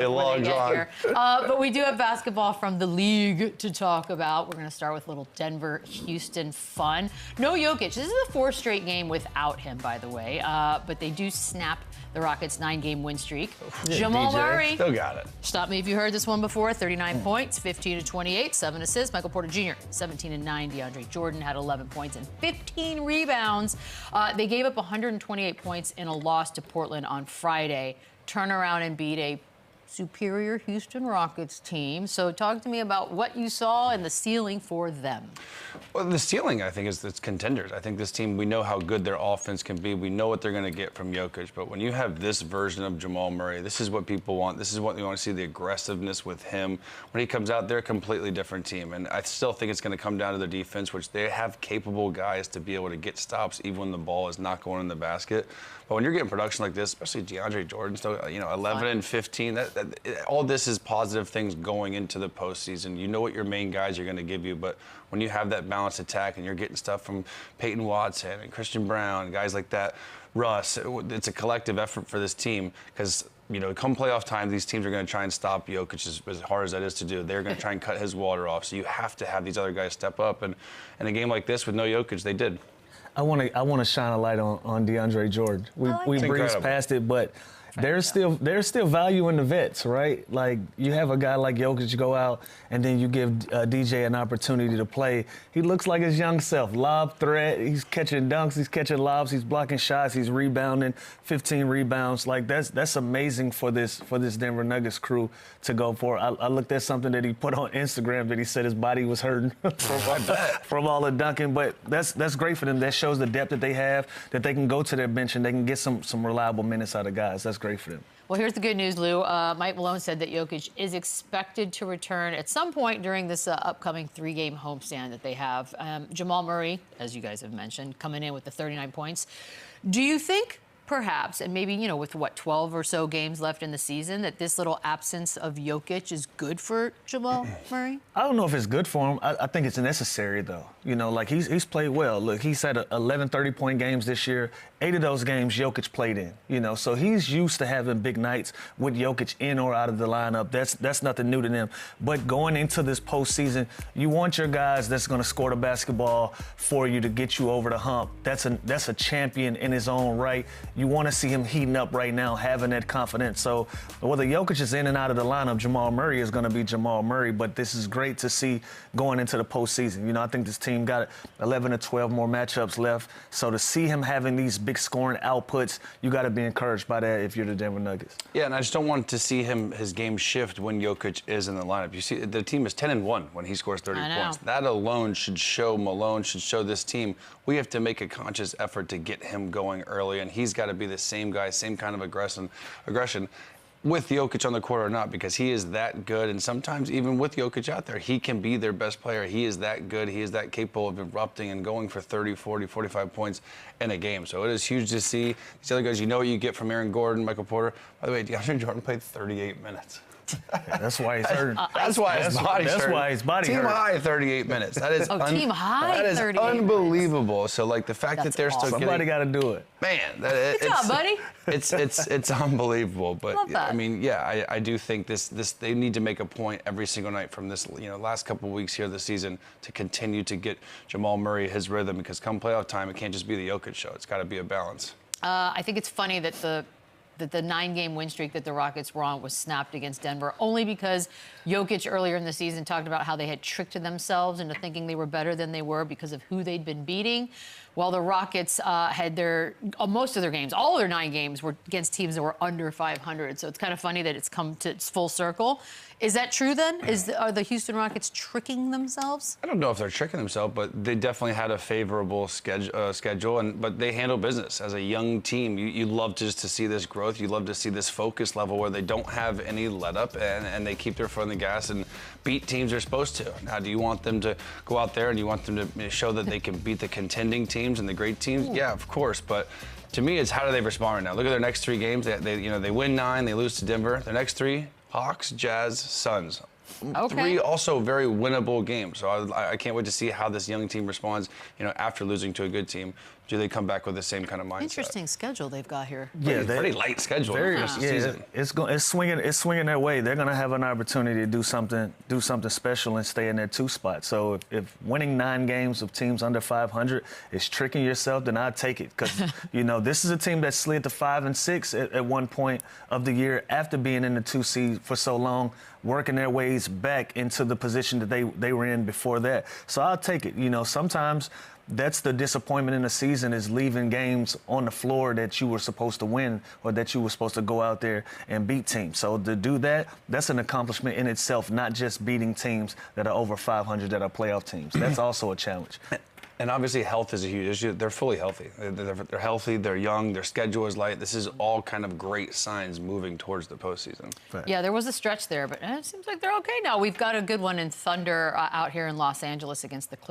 It logs on. Here. But we do have basketball from the league to talk about. We're going to start with a little Denver-Houston fun. No Jokic. This is the fourth straight game without him, by the way. But they do snap the Rockets' 9-game win streak. Yeah, Jamal DJ, Murray. still got it. Stop me if you heard this one before. 39 points, 15 to 28, 7 assists. Michael Porter Jr., 17 and 9. DeAndre Jordan had 11 points and 15 rebounds. They gave up 128 points in a loss to Portland on Friday. Turn around and beat a superior Houston Rockets team. So talk to me about what you saw and the ceiling for them. Well, the ceiling, I think, is it's contenders. I think this team, we know how good their offense can be. We know what they're going to get from Jokic. But when you have this version of Jamal Murray, this is what people want. This is what you want to see, the aggressiveness with him. When he comes out, they're a completely different team. And I still think it's going to come down to their defense, which they have capable guys to be able to get stops even when the ball is not going in the basket. But when you're getting production like this, especially DeAndre Jordan, still, 11 and 15, all this is positive things going into the postseason. You know what your main guys are going to give you, but when you have that balanced attack and you're getting stuff from Peyton Watson and Christian Brown, guys like that, Russ, it's a collective effort for this team because, come playoff time, these teams are going to try and stop Jokic as hard as that is to do. They're going to try and cut his water off. So you have to have these other guys step up. And in a game like this with no Jokic, they did. I want to shine a light on DeAndre Jordan. We breezed past it, but there's still value in the vets, right? Like, you have a guy like Jokic go out, and then you give DJ an opportunity to play. He looks like his young self. Lob threat. He's catching dunks. He's catching lobs. He's blocking shots. He's rebounding. 15 rebounds. Like, that's amazing for this Denver Nuggets crew to go for. I looked at something that he put on Instagram that he said his body was hurting from all the dunking. But that's great for them. That shows the depth that they have, that they can go to their bench and they can get some reliable minutes out of guys. That's great for them. Well, here's the good news, Lou. Mike Malone said that Jokic is expected to return at some point during this upcoming 3-game homestand that they have. Jamal Murray, as you guys have mentioned, coming in with the 39 points. Do you think perhaps, and maybe, with 12 or so games left in the season, that this little absence of Jokic is good for Jamal Murray? I don't know if it's good for him. I think it's necessary, though. He's played well. Look, he's had 11 30-point games this year. 8 of those games Jokic played in, so he's used to having big nights with Jokic in or out of the lineup. That's nothing new to them. But going into this postseason, you want your guys that's going to score the basketball for you to get you over the hump. That's a champion in his own right. You want to see him heating up right now, having that confidence. So whether Jokic is in and out of the lineup, Jamal Murray is going to be Jamal Murray. But this is great to see going into the postseason. I think this team got 11 or 12 more matchups left. So to see him having these big scoring outputs, you got to be encouraged by that if you're the Denver Nuggets. Yeah, and I just don't want to see his game shift when Jokic is in the lineup. You see, the team is 10-1 when he scores 30 points. That alone should show Malone, should show this team, we have to make a conscious effort to get him going early, and he's got to be the same guy, same kind of aggression. With Jokic on the court or not, because he is that good. And sometimes even with Jokic out there, he can be their best player. He is that good. He is that capable of erupting and going for 30, 40, 45 points in a game. So it is huge to see these other guys. You know what you get from Aaron Gordon, Michael Porter. By the way, DeAndre Jordan played 38 minutes. Yeah, that's why he's hurt. That's why his body's hurt. That's why his body hurt. Team high 38 minutes. That is team high. That is unbelievable. So the fact that they're still somebody got to do it. Man, good job, buddy. It's unbelievable. But love that. I mean, yeah, I do think this they need to make a point every single night from this last couple of weeks here this season to continue to get Jamal Murray his rhythm, because come playoff time, it can't just be the Jokic show. It's got to be a balance. I think it's funny that the 9-game win streak that the Rockets were on was snapped against Denver, only because Jokic earlier in the season talked about how they had tricked themselves into thinking they were better than they were because of who they'd been beating. While the Rockets had most of their games, all of their 9 games were against teams that were under 500. So it's kind of funny that it's come to full circle. Is that true then? Are the Houston Rockets tricking themselves? I don't know if they're tricking themselves, but they definitely had a favorable schedule, but they handle business as a young team. You love to see this growth. You love to see this focus level where they don't have any let up and they keep their foot on the gas and beat teams they're supposed to. Now, do you want them to go out there and you want them to show that they can beat the contending teams and the great teams? Ooh. Yeah, of course, but to me, it's how do they respond right now? Look at their next 3 games. They win 9, they lose to Denver. Their next 3. Hawks, Jazz, Suns. Okay. 3 also very winnable games. So I can't wait to see how this young team responds, after losing to a good team. do they come back with the same kind of mindset? Interesting schedule they've got here. Yeah, Pretty light schedule for the rest of the season. It's swinging their way. They're gonna have an opportunity to do something special and stay in that 2 spot. So if winning 9 games of teams under 500 is tricking yourself, then I'd take it, because this is a team that slid to 5 and 6 at one point of the year after being in the 2 seed for so long, working their ways back into the position that they were in before that. So I'll take it. Sometimes that's the disappointment in the season, is leaving games on the floor that you were supposed to win, or that you were supposed to go out there and beat teams. So to do that, that's an accomplishment in itself, not just beating teams that are over 500 that are playoff teams. That's also a challenge. And obviously health is a huge issue. They're fully healthy. They're healthy, they're young, their schedule is light. This is all kind of great signs moving towards the postseason. Right. Yeah, there was a stretch there, but it seems like they're okay now. We've got a good one in Thunder out here in Los Angeles against the Clippers.